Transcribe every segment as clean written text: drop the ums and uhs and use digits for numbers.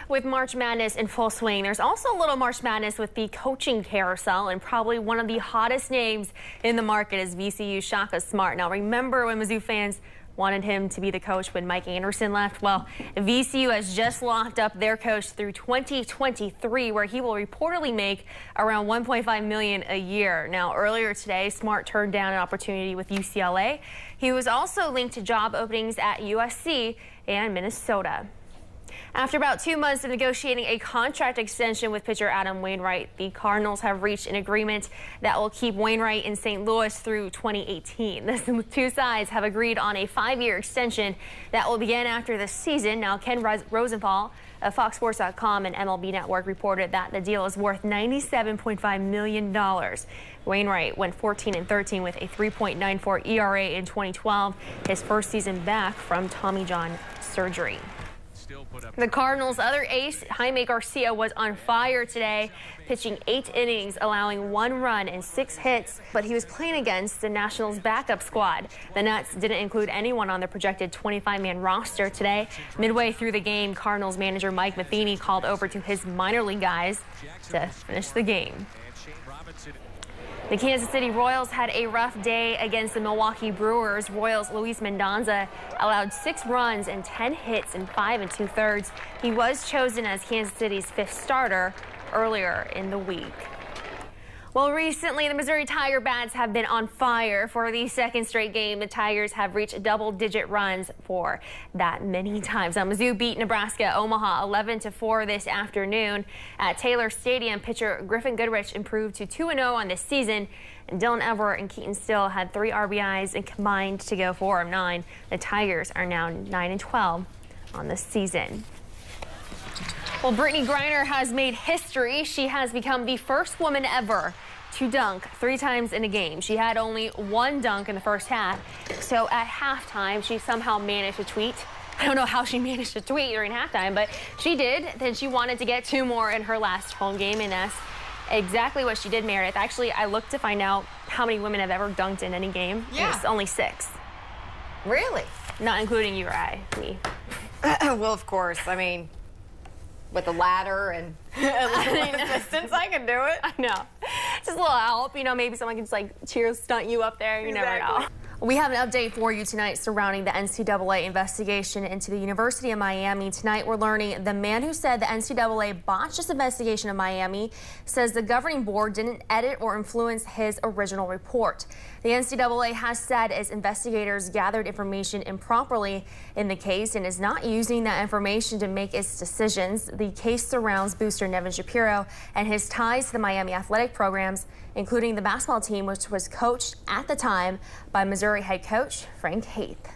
With March Madness in full swing, there's also a little March Madness with the coaching carousel, and probably one of the hottest names in the market is VCU's Shaka Smart. Now, remember when Mizzou fans wanted him to be the coach when Mike Anderson left? Well, VCU has just locked up their coach through 2023, where he will reportedly make around $1.5 million a year. Now, earlier today, Smart turned down an opportunity with UCLA. He was also linked to job openings at USC and Minnesota. After about 2 months of negotiating a contract extension with pitcher Adam Wainwright, the Cardinals have reached an agreement that will keep Wainwright in St. Louis through 2018. The two sides have agreed on a 5-year extension that will begin after the season. Now, Ken Rosenthal of FoxSports.com and MLB Network reported that the deal is worth $97.5 million. Wainwright went 14-13 with a 3.94 ERA in 2012, his first season back from Tommy John surgery. The Cardinals' other ace, Jaime Garcia, was on fire today, pitching 8 innings, allowing 1 run and 6 hits, but he was playing against the Nationals' backup squad. The Nats didn't include anyone on their projected 25-man roster today. Midway through the game, Cardinals manager Mike Matheny called over to his minor league guys to finish the game. The Kansas City Royals had a rough day against the Milwaukee Brewers. Royals' Luis Mendoza allowed 6 runs and 10 hits in 5 2/3. He was chosen as Kansas City's 5th starter earlier in the week. Well, recently, the Missouri Tiger bats have been on fire. For the 2nd straight game, the Tigers have reached double-digit runs for that many times. Now, Mizzou beat Nebraska Omaha 11-4 this afternoon. At Taylor Stadium, pitcher Griffin Goodrich improved to 2-0 on this season. And Dylan Everett and Keaton Still had 3 RBIs and combined to go 4 of 9. The Tigers are now 9-12 on the season. Well, Brittany Griner has made history. She has become the first woman ever to dunk 3 times in a game. She had only 1 dunk in the first half. So at halftime, she somehow managed to tweet. I don't know how she managed to tweet during halftime, but she did. Then she wanted to get 2 more in her last home game, and that's exactly what she did, Meredith. Actually, I looked to find out how many women have ever dunked in any game. Yeah. It's only 6. Really? Not including you or me. Well, of course. I mean, with a ladder and assistance, I can do it. I know. Just a little help. You know, maybe someone can just like stunt you up there. You never know. We have an update for you tonight surrounding the NCAA investigation into the University of Miami. Tonight, we're learning the man who said the NCAA botched this investigation of Miami says the governing board didn't edit or influence his original report. The NCAA has said its investigators gathered information improperly in the case and is not using that information to make its decisions. The case surrounds booster Nevin Shapiro and his ties to the Miami athletic programs, including the basketball team, which was coached at the time by Missouri head coach Frank Haith.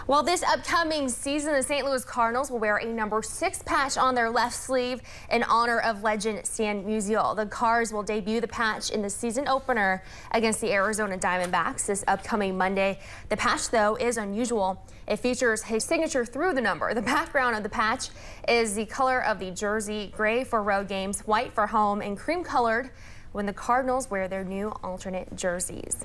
Well, this upcoming season, the St. Louis Cardinals will wear a number 6 patch on their left sleeve in honor of legend Stan Musial. The Cards will debut the patch in the season opener against the Arizona Diamondbacks this upcoming Monday. The patch, though, is unusual. It features his signature through the number. The background of the patch is the color of the jersey, gray for road games, white for home, and cream-colored when the Cardinals wear their new alternate jerseys.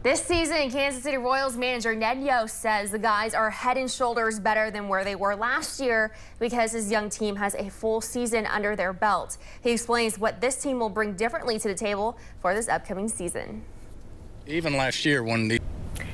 This season, Kansas City Royals manager Ned Yost says the guys are head and shoulders better than where they were last year because his young team has a full season under their belt. He explains what this team will bring differently to the table for this upcoming season. Even last year when the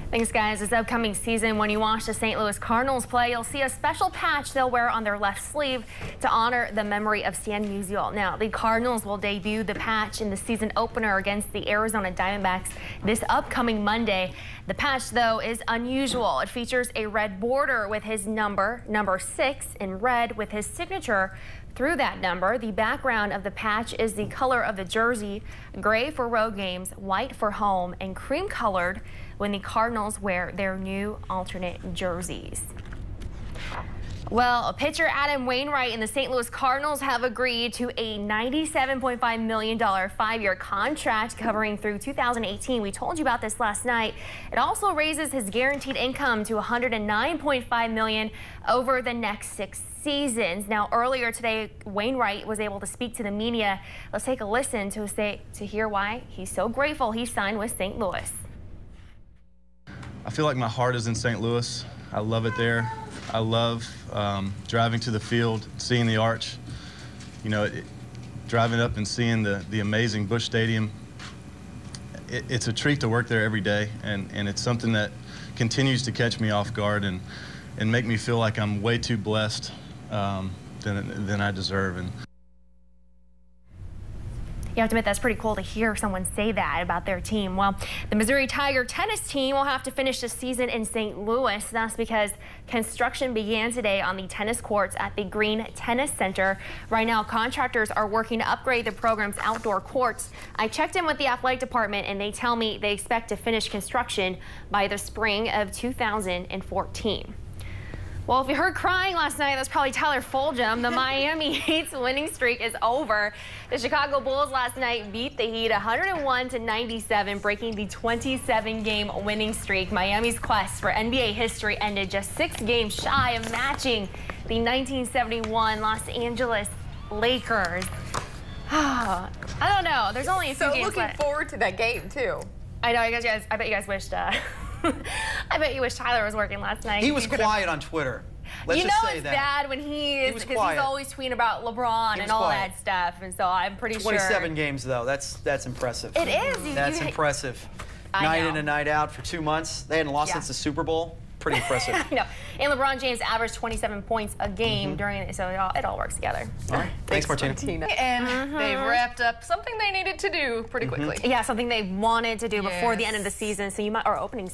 Thanks, guys. This upcoming season, when you watch the St. Louis Cardinals play, you'll see a special patch they'll wear on their left sleeve to honor the memory of Stan Musial. Now, the Cardinals will debut the patch in the season opener against the Arizona Diamondbacks this upcoming Monday. The patch, though, is unusual. It features a red border with his number 6, in red with his signature through that number. The background of the patch is the color of the jersey, gray for road games, white for home, and cream-colored when the Cardinals wear their new alternate jerseys. Well, pitcher Adam Wainwright and the St. Louis Cardinals have agreed to a $97.5 million 5-year contract covering through 2018. We told you about this last night. It also raises his guaranteed income to $109.5 million over the next 6 seasons. Now, earlier today, Wainwright was able to speak to the media. Let's take a listen to hear why he's so grateful he signed with St. Louis. I feel like my heart is in St. Louis. I love it there. I love driving to the field, seeing the arch. You know, driving up and seeing the amazing Busch Stadium. It's a treat to work there every day, and it's something that continues to catch me off guard and make me feel like I'm way too blessed than I deserve. And you have to admit that's pretty cool to hear someone say that about their team. Well, the Missouri Tiger tennis team will have to finish the season in St. Louis. That's because construction began today on the tennis courts at the Green Tennis Center. Right now, contractors are working to upgrade the program's outdoor courts. I checked in with the athletic department, and they tell me they expect to finish construction by the spring of 2014. Well, if you heard crying last night, that's probably Tyler Fulgham. The Miami Heat's winning streak is over. The Chicago Bulls last night beat the Heat 101-97, breaking the 27-game winning streak. Miami's quest for NBA history ended just 6 games shy of matching the 1971 Los Angeles Lakers. I don't know. There's only a few games looking forward to that game, too. I know. I bet you guys wished... I bet you wish Tyler was working last night. He was quiet on Twitter. Let's just say it's that. bad when he is, because he's always tweeting about LeBron and all that stuff, and so I'm pretty 27 games, though. That's impressive. It is. That's impressive. Night in and night out for 2 months. They hadn't lost since the Super Bowl. Pretty impressive. I know. And LeBron James averaged 27 points a game during it, so it all works together. All right. Thanks, Martina. And they've wrapped up something they needed to do pretty quickly. Yeah, something they wanted to do before the end of the season, so you might, or opening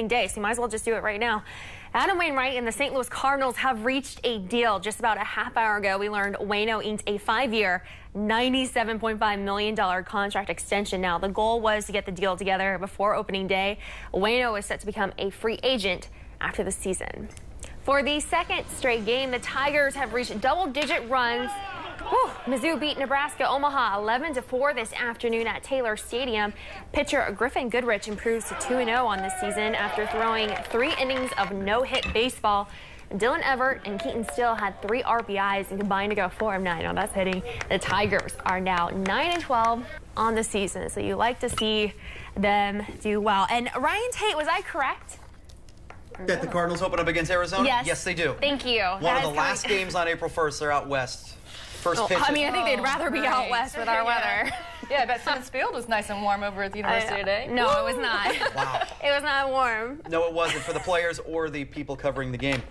day, so you might as well just do it right now. Adam Wainwright and the St. Louis Cardinals have reached a deal. Just about a half hour ago, we learned Waino inked a 5-year, $97.5 million contract extension. Now, the goal was to get the deal together before opening day. Waino is set to become a free agent after the season. For the second straight game, the Tigers have reached double-digit runs. Mizzou beat Nebraska Omaha 11-4 this afternoon at Taylor Stadium. Pitcher Griffin Goodrich improves to 2-0 on this season after throwing 3 innings of no-hit baseball. Dylan Everett and Keaton Still had 3 RBIs and combined to go 4 of 9. Now that's hitting. The Tigers are now 9-12 on the season, so you like to see them do well. And Ryan Tate, was I correct? That the Cardinals open up against Arizona? Yes. Yes, they do. Thank you. One of the last games on April 1st, they're out west. First pitch. I mean, I think they'd rather be out west with our weather. Yeah, I bet Simmons Field was nice and warm over at the university today. No, it was not. Wow. It was not warm. No, it wasn't for the players or the people covering the game.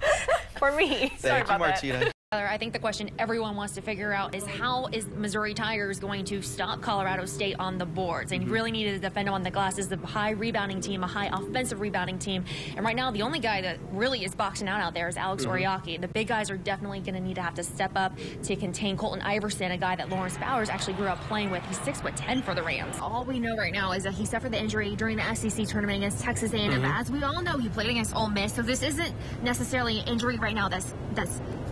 For me. Thank you, Martina. I think the question everyone wants to figure out is how is Missouri Tigers going to stop Colorado State on the boards? And you really need to defend them on the glass. Is the high rebounding team, a high offensive rebounding team. And right now, the only guy that really is boxing out there is Alex Oriaki. The big guys are definitely going to need to have to step up to contain Colton Iverson, a guy that Lawrence Bowers actually grew up playing with. He's 6'10" for the Rams. All we know right now is that he suffered the injury during the SEC tournament against Texas A&M. As we all know, he played against Ole Miss. So this isn't necessarily an injury right now that's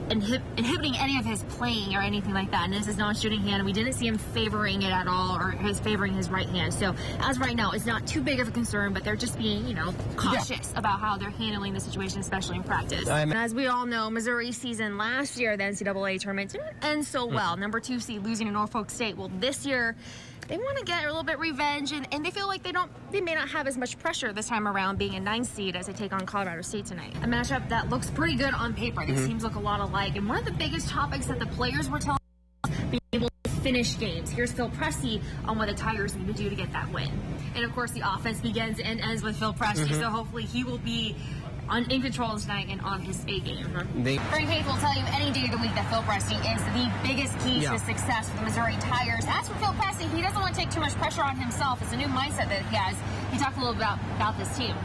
inhibiting any of his playing or anything like that. And this is non-shooting hand, and we didn't see him favoring it at all, or favoring his right hand. So as right now, it's not too big of a concern, but they're just being, cautious about how they're handling the situation, especially in practice. And as we all know, Missouri's season last year, the NCAA tournament, didn't end so well. Number 2 seed losing to Norfolk State. Well, this year, they want to get a little bit revenge, and they feel like they may not have as much pressure this time around being a 9th seed as they take on Colorado State tonight. A matchup that looks pretty good on paper. These teams look a lot alike. And one of the biggest topics that the players were telling us, being able to finish games. Here's Phil Pressey on what the Tigers need to do to get that win. And of course, the offense begins and ends with Phil Pressey, so hopefully he will be in control tonight and on his A game. Frank Haith will tell you any day of the week that Phil Pressey is the biggest key to success for the Missouri Tigers. As for Phil Pressey, he doesn't want to take too much pressure on himself. It's a new mindset that he has. He talked a little bit about this team.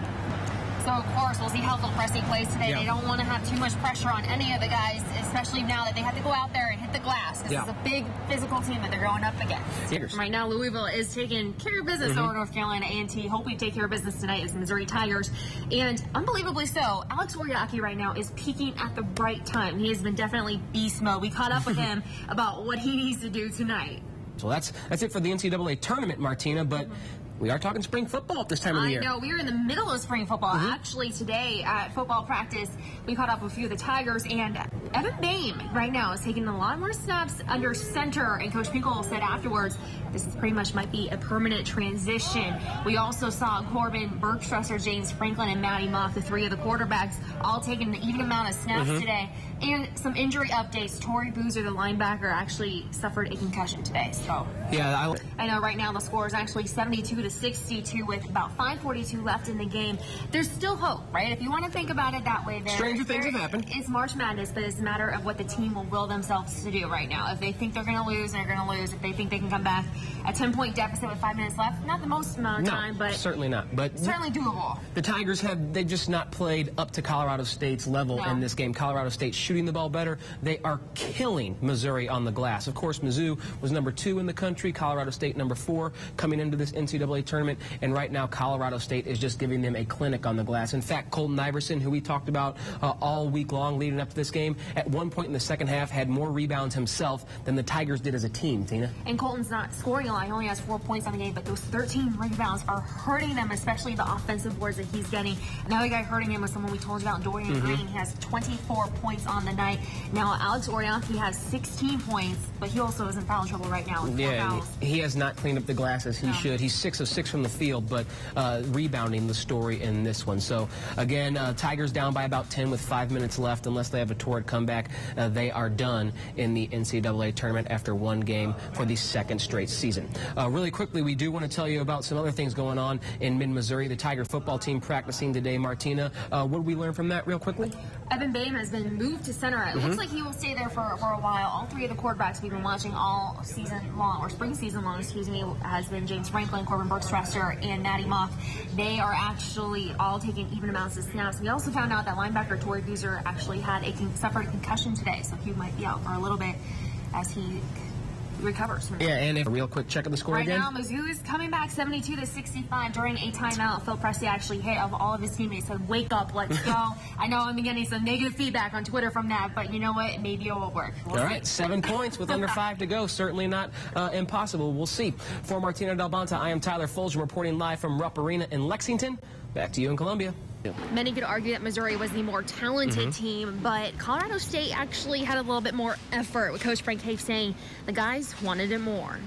So, of course, we'll see how Phil Pressey plays today. They don't want to have too much pressure on any of the guys, especially now that they have to go out there and hit the glass. This is a big physical team that they're going up against. Right now, Louisville is taking care of business over North Carolina A&T. Hoping to take care of business tonight is the Missouri Tigers. And unbelievably so, Alex Oriaki right now is peaking at the right time. He has been definitely beast mode. We caught up with him about what he needs to do tonight. So that's it for the NCAA tournament, Martina, but We are talking spring football at this time of the year. I know. We are in the middle of spring football. Actually, today at football practice, we caught up with a few of the Tigers, and Evan Boehm right now is taking a lot more snaps under center, and Coach Pinkel said afterwards, this is pretty much might be a permanent transition. We also saw Corbin Bergstresser, James Franklin, and Matty Mock, the three of the quarterbacks, all taking an even amount of snaps today. And some injury updates. Torrey Boozer, the linebacker, actually suffered a concussion today. So yeah, I know right now the score is actually 72-62 with about 5:42 left in the game. There's still hope, right? If you want to think about it that way, stranger things have happened. It's March Madness, but it's a matter of what the team will will themselves to do right now. If they think they're going to lose, they're going to lose. If they think they can come back, a 10-point deficit with 5 minutes left, not the most amount of time, but certainly not. But certainly doable. The Tigers they've just not played up to Colorado State's level in this game. Colorado State shooting the ball better. They are killing Missouri on the glass. Of course, Mizzou was number 2 in the country. Colorado State number 4 coming into this NCAA tournament. And right now, Colorado State is just giving them a clinic on the glass. In fact, Colton Iverson, who we talked about all week long leading up to this game, at one point in the second half had more rebounds himself than the Tigers did as a team, Tina. And Colton's not scoring a lot. He only has 4 points on the game, but those 13 rebounds are hurting them, especially the offensive boards that he's getting. Another guy hurting him was someone we told you about, Dorian Green. He has 24 points on the night. Now, Alex Orianthi has 16 points, but he also is in foul trouble right now with 4 fouls. He has not cleaned up the glass as he should. He's 6 of 6 from the field, but rebounding the story in this one. So, again, Tigers down by about 10 with 5 minutes left. Unless they have a torrid comeback, they are done in the NCAA tournament after one game for the second straight season. Really quickly, we do want to tell you about some other things going on in mid-Missouri. The Tiger football team practicing today. Martina, what did we learn from that real quickly? Evan Boehm has been moved to center. It looks like he will stay there for a while. All 3 of the quarterbacks we've been watching all season long, or spring season long, excuse me, has been James Franklin, Corbin Bergstresser, and Matty Mock. They are actually all taking even amounts of snaps. We also found out that linebacker Torrey Boozer actually had suffered a concussion today, so he might be out for a little bit as he recovers. Yeah, and a real quick check of the score right again. Right now, Mizzou is coming back 72-65 during a timeout. Phil Pressey actually hit of all of his teammates, said, "Wake up, let's go." I know I'm getting some negative feedback on Twitter from that, but you know what? Maybe it will work. All right, 7 points with under 5 to go. Certainly not impossible. We'll see. For Martina Del Bonta, I am Tyler Fulgham reporting live from Rupp Arena in Lexington. Back to you in Columbia. Many could argue that Missouri was the more talented team, but Colorado State actually had a little bit more effort, with Coach Frank Hafe saying the guys wanted it more.